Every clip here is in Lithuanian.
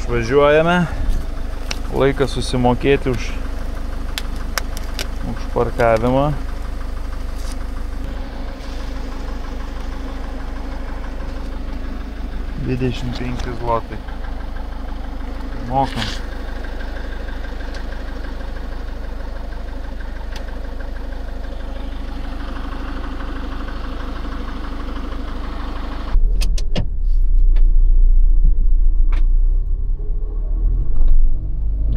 išvažiuojame. Laikas susimokėti už parkavimą. $25 zlotai. Mokam.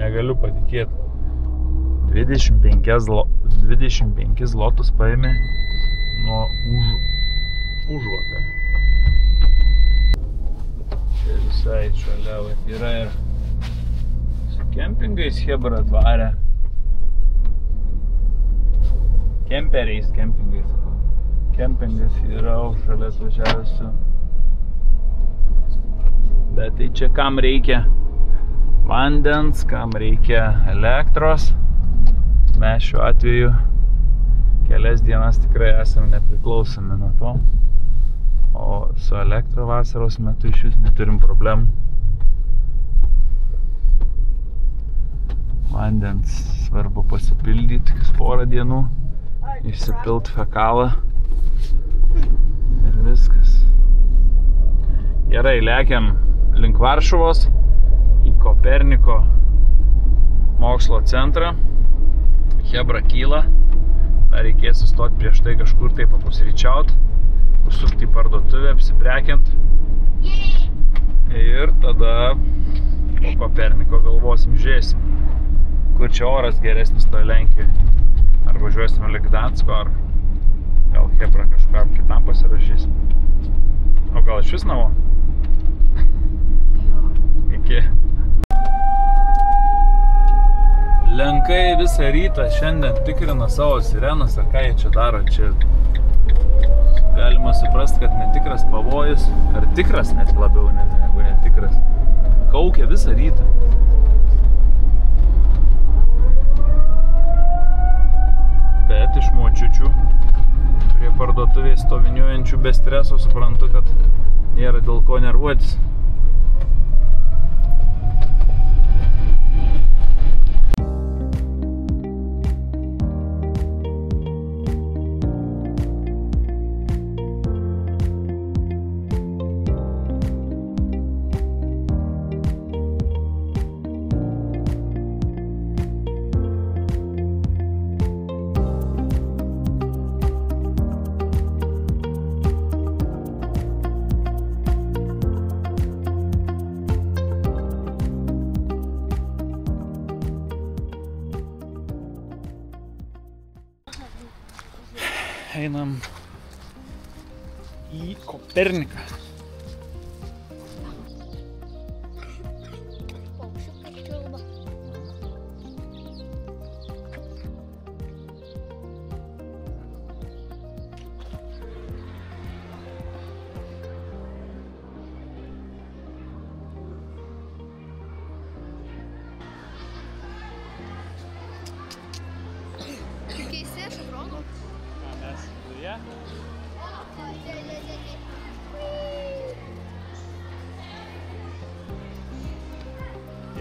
Negaliu patikėti. 25 zlotus paėmė nuo užvakar. Čia visai šalia yra ir su kempingais Chebra atvarė. Kemperiais, kempingais. Kempingas yra šalia atvažiavęs su. Bet tai čia kam reikia vandens, kam reikia elektros. Mes šiuo atveju kelias dienas tikrai esame nepriklausomi nuo to. O su elektro vasaros metu iš vis neturim problemų. Vandens svarbu pasipildyti porą dienų, išsipilt fekalą ir viskas. Gerai, lekiam link Varšuvos į Koperniko mokslo centrą. Chebra kyla, dar reikės sustoti prieš tai kažkur tai papusryčiaut, užsukti į parduotuvę, apsiprekint ir tada po Koperniko galvosim, žiūrėsim, kur čia oras geresnis toje Lenkijoje. Ar važiuosim link Gdansko, ar gal Chebra kažkam kitam pasirašysim. O gal iš vis namo? Iki. Lenkai visą rytą šiandien tikrina savo sirenas, ar ką jie čia daro. Čia galima suprasti, kad netikras pavojus, ar tikras net labiau negu netikras. Kaukia visą rytą. Bet iš močiučių prie parduotuvės stoviniuojančių be streso suprantu, kad nėra dėl ko nervuotis. Einam į Koperniką.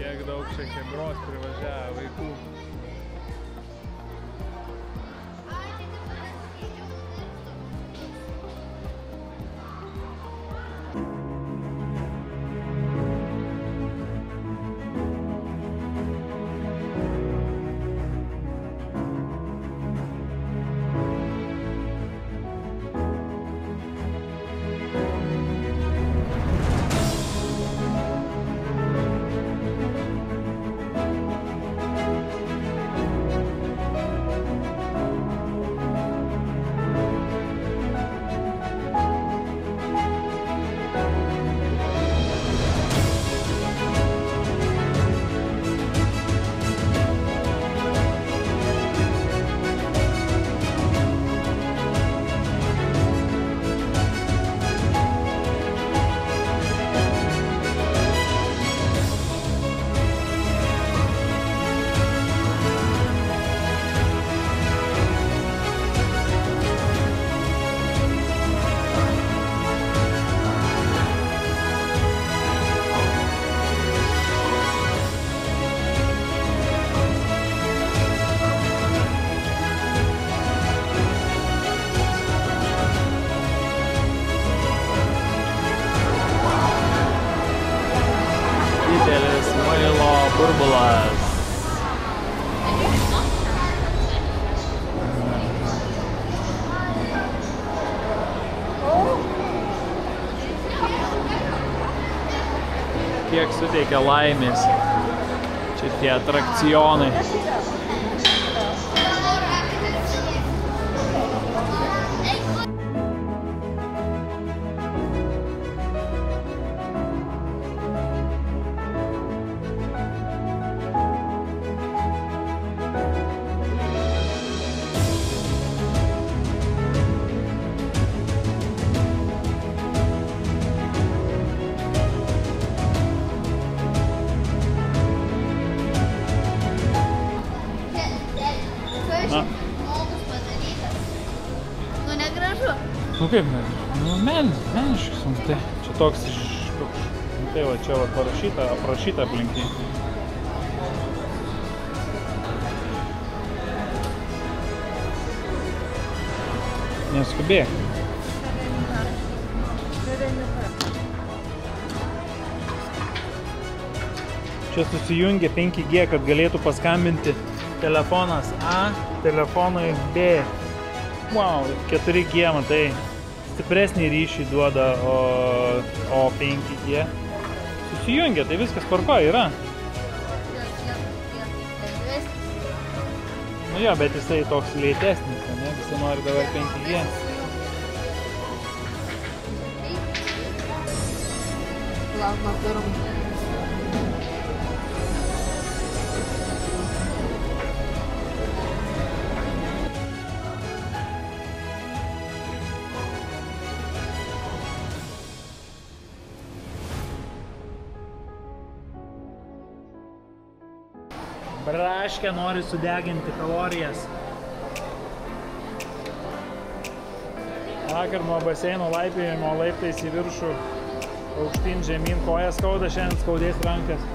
Kiek daug čia Chebros privažiavo vaikų. Burbulas. Kiek suteikia laimės čia tie atrakcionai. Nu kaip, nu meniškas, tai čia toks, tai va čia va parašyta, aprašyta aplinkiai. Neskubėk. Čia susijungia 5G, kad galėtų paskambinti telefonas A, telefonai B. Wow, 4G, matai. Stipresnį ryšį duoda, o 5G susijungia, tai viskas tvarkoj yra. Nu jo, bet jisai toks lėtesnis, ne? Visi nori dabar 5G. Ладно, первым. Braškė nori sudeginti kalorijas. Vakar nuo baseino laipiojimo laiptais į viršų, aukštyn žemyn kojas skauda, šiandien skaudės rankas.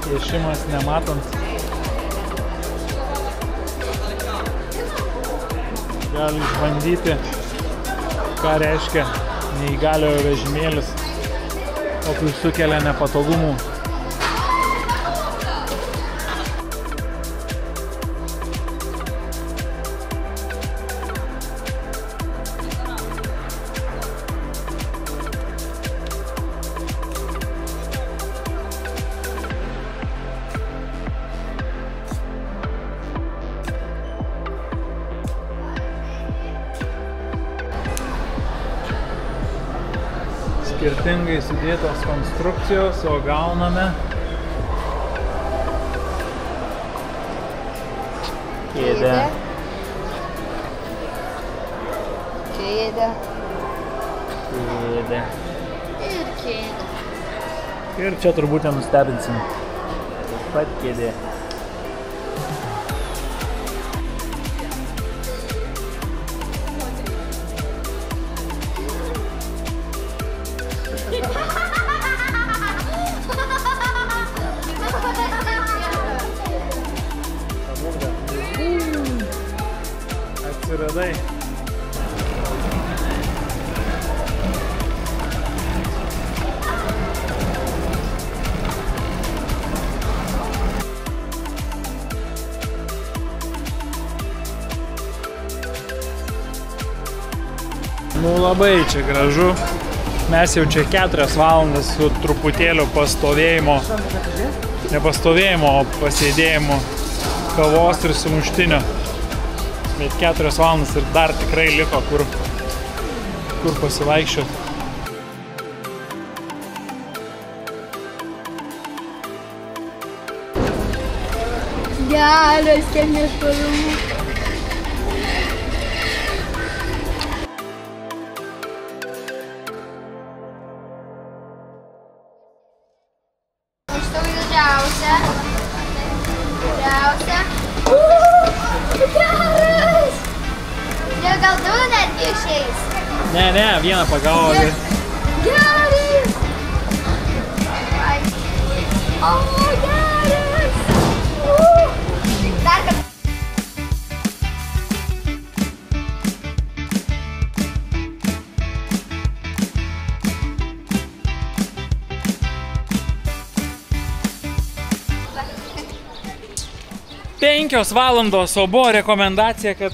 Piešimas nematant. Gali išbandyti, ką reiškia neįgaliojo vežimėlis, kokių sukelia nepatogumų. Skirtingai sudėtos konstrukcijos, o gauname kėdę. Kėdę. Kėdę. Ir kėdę. Ir čia turbūt nenustebinsim. Taip pat kėdė. Atsiradai. Nu labai čia gražu. Mes jau čia 4 valandas su truputėliu pastovėjimo, nepastovėjimo, o pasėdėjimo kavos ir sumuštinio. Bet 4 valandas ir dar tikrai liko kur pasivaikščioti. Geras, kiek nešvarumų. Geriausia. Geras! Ne, gal du netgi išeis. Ne, vieną pagavo. Gerai! O, geras! Dar kartą. Penkios valandos, o buvo rekomendacija, kad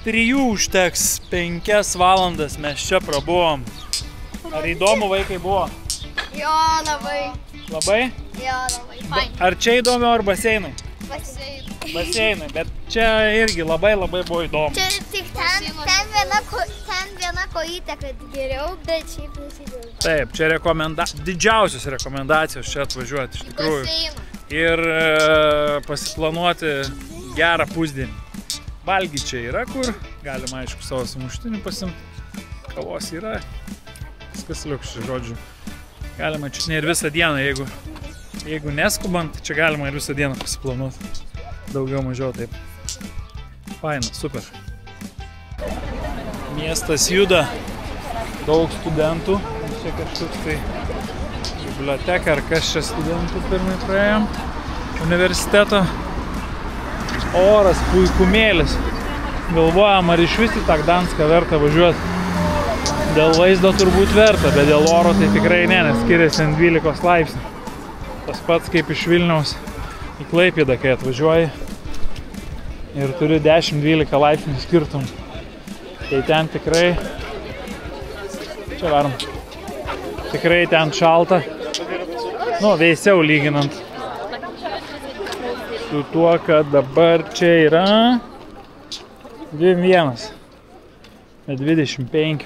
3 užteks, 5 valandas mes čia prabuvom. Ar įdomu vaikai buvo? Jo, labai. Labai? Jo, labai. Fain. Ar čia įdomu, ar baseinai? Baseinai. Baseinai, bet čia irgi labai buvo įdomu. Čia tik ten viena kojytė, kad geriau, bet šiaip nesidėjau. Taip, čia didžiausios rekomendacijos čia atvažiuoti iš tikrųjų. Baseinų. Ir pasiplanuoti gerą pusdienį. Valgyti čia yra kur, galima aišku savo sumuštinį pasimti, kavos yra, viskas liukščiai, žodžiu. Galima čia ir visą dieną, jeigu neskubant, čia galima ir visą dieną pasiplanuoti. Daugiau mažiau taip. Faina, super. Miestas juda, daug studentų, čia kažkoks tai biblioteka, ar kas čia studentų pirmai praėjom, universiteto. Oras puikumėlis. Galvojam, ar iš vis į tą Gdanską verta važiuoti. Dėl vaizdo turbūt verta, bet dėl oro tai tikrai ne, nes skiriasi 12 laipsnių. Tas pats kaip iš Vilniaus į Klaipėdą, kai atvažiuoji ir turi 10-12 laipsnių skirtum. Tai ten tikrai, čia varom, tikrai ten šalta. Nu, vėsiau lyginant su tuo, kad dabar čia yra 21, bet 25.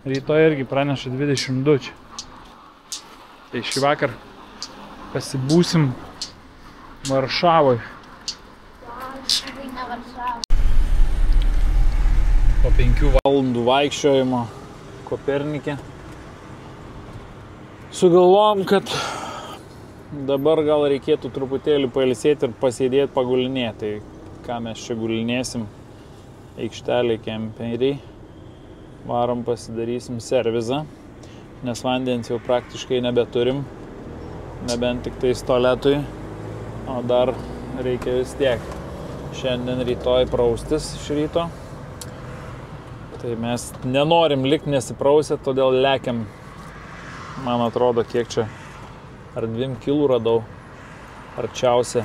Rytoj irgi praneša 22 čia. Tai šį vakar pasibūsim Varšavoj. Po 5 valandų vaikščiojimo Kopernike sugalvojom, kad dabar gal reikėtų truputėlį pailsėti ir pasėdėti, pagulinėti. Tai ką mes čia gulinėsim, aikštelė kemperiai, varom pasidarysim servizą, nes vandens jau praktiškai nebeturim, nebent tik tais tualetui, o dar reikia vis tiek šiandien rytoj praustis iš ryto. Tai mes nenorim likti nesiprausę, todėl lekiam. Man atrodo, kiek čia, ar 2 kilų radau, arčiausia,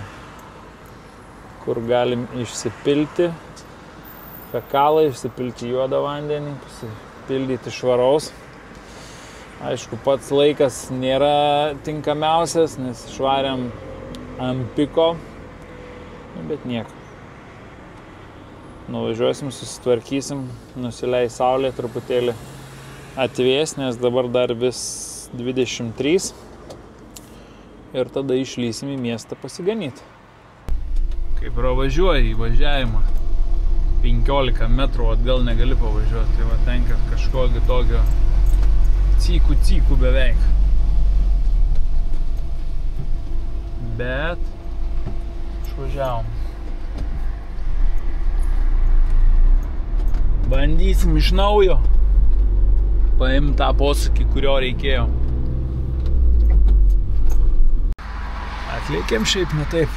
kur galim išsipilti fekalą, išsipilti juodą vandenį, pasipildyti švaraus. Aišku, pats laikas nėra tinkamiausias, nes švariam ant piko, bet nieko. Nuvažiuosim, susitvarkysim, nusileis saulė truputėlį atvės, nes dabar dar vis 23 ir tada išlysim į miestą pasiganyti. Kai pravažiuoji įvažiavimą 15 metrų atgal negali pavažiuoti, tai va tenka kažkokio tokio cykų beveik. Bet išvažiavom. Bandysim iš naujo paimti tą posūkį, kurio reikėjo. Atliekėm šiaip ne taip.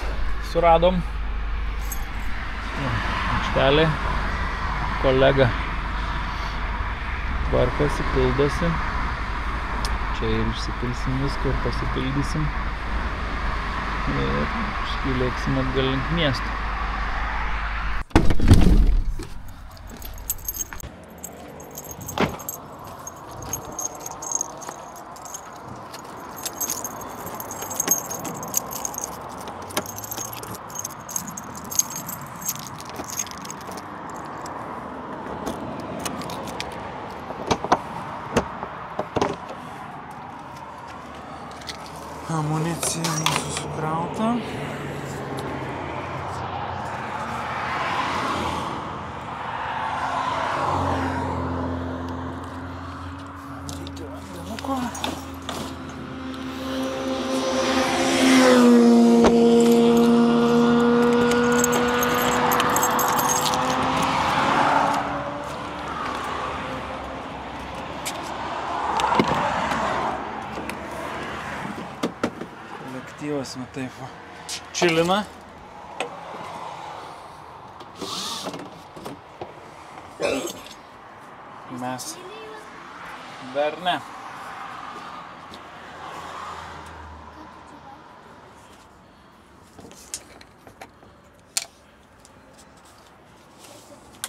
Suradom aikštelė, kolega tvarkosi, pildosi. Čia ir išsipilsim viską ir pasipildysim. Ir paskui lėksim atgal link miesto. Amunicija mūsų sukrauta. Reikia vandenuko. Jos, va taip va. Čilina. Mes dar ne.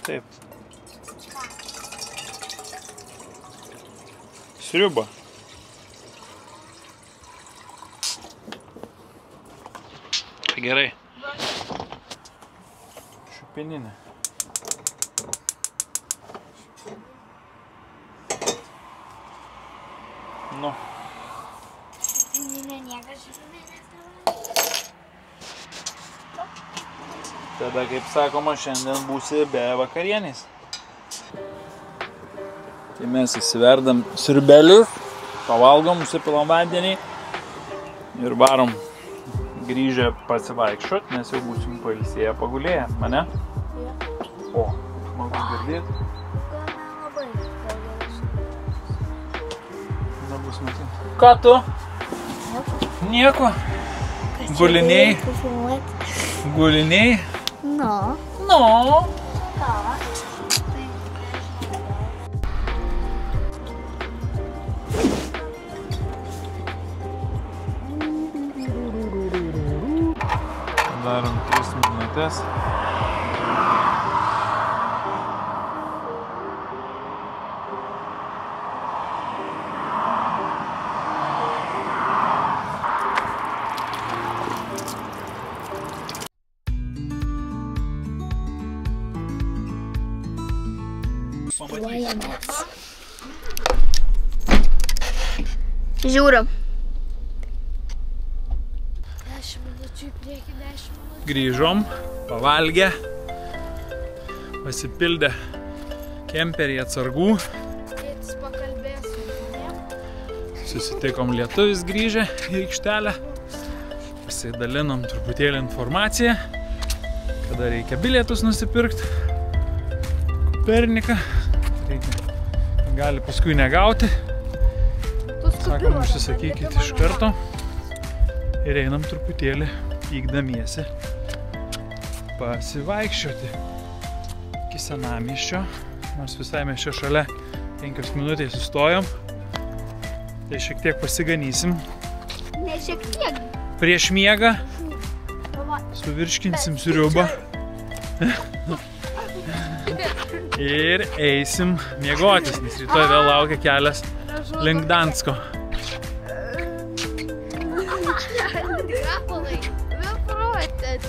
Taip. Sriuba. Tai gerai. Šupininė. Nu. Šupininė niekas šupininės. Tada, kaip sakoma, šiandien būsi be vakarienės. Tai mes įsiverdam sriubelius, pavalgom, nusipilam vandenį ir varom grįžę pasivaikščiot, nes jau būsim pailsėję, pagulėję, mane? O, smagu girdėti. Nebus matyti. Ką tu? Nieko. Guliniai. Guliniai. No. No. Ką? Darom 3 minutės. Žiūriu. 10 minučių į priekį, 10 minučių. Grįžom, pavalgę, pasipildę kemperį atsargų. Tėtis pakalbės su manėm. Susitikom lietuvis grįžę į aikštelę. Pasidalinom truputėlį informaciją, kada reikia bilietus nusipirkti. Koperniką. Gali paskui negauti. Sakom, užsisakykit iš karto. Ir einam truputėlį pykdamiesi pasivaikščioti iki senamiesčio. Nors visai mes čia šalia 5 minutės sustojom. Tai šiek tiek pasiganysim. Ne šiek tiek. Prieš miegą suvirškinsim sriubą. Ir eisim miegotis, nes rytoj vėl laukia kelias link Gdansko. Rapolai, beprotės.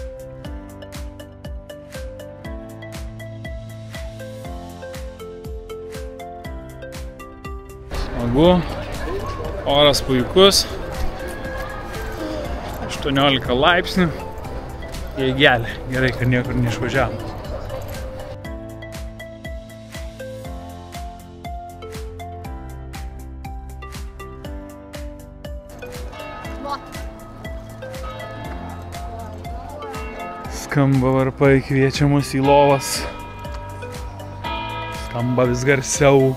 Smagu, oras puikus, 18 laipsnių, jėgelė, gerai, kad niekur neišvažiavom. Skamba varpai, kviečia mus į lovas. Skamba vis garsiau.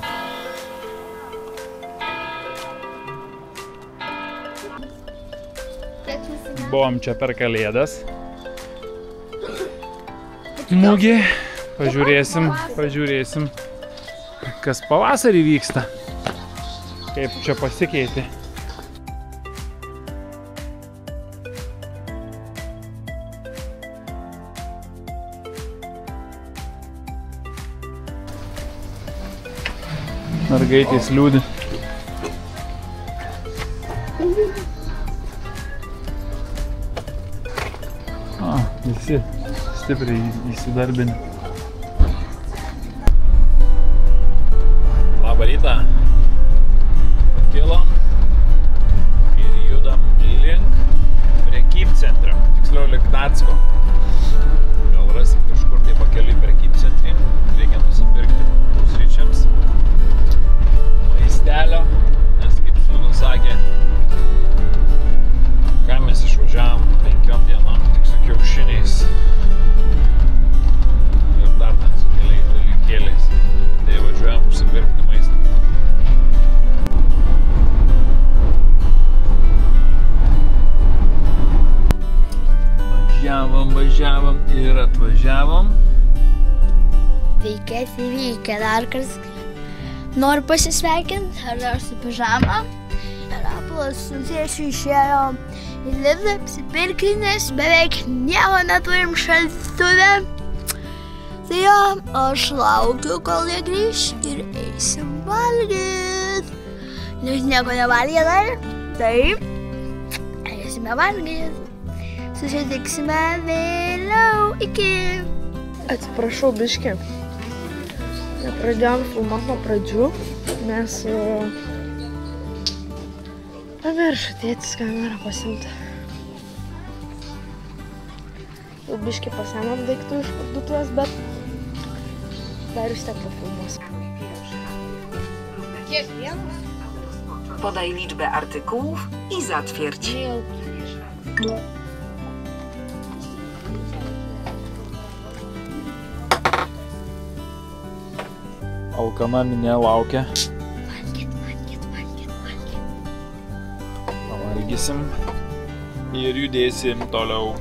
Buvom čia per Kalėdas. Mugė. Pažiūrėsim, kas pavasarį vyksta. Kaip čia pasikeitė. Mergaitės liūdi. Visi stipriai įsidarbinę. Labą rytą. Pakilom ir judam link prekybcentrio, tiksliau link Gdansko. Gal rasim kažkur tai pakeliui prekybcentrį, reikia nusipirkti pusryčiams maistelio, nes kaip sūnus sakė, ką mes išvažiavom 5 dienom tik su kiaušiniais. Ir atvažiavom. Veikia, dar kas. Noriu pasisveikinti, ar dar su pižama. Rapolas su tėčiu išėjo į Lidlą apsipirkti, nes beveik nieko neturim šaldytuve. Tai jo, aš laukiu, kol jie grįš ir eisim valgyt. Nes nieko nevalgė dar, taip, eisime valgyt. Susitiksime vėliau, iki. Atsiprašau, biškį. Nepradėjom filmuot nuo pradžių, nes pamiršo tėtis kamerą pasimti. Jau biškį pasiemėm daiktų iš parduotuvės, bet dar vis tiek pafilmuos. Podaj liczbę artykułów i zatwierdź. Alkana minė laukia. Pavalgysim ir judėsim toliau.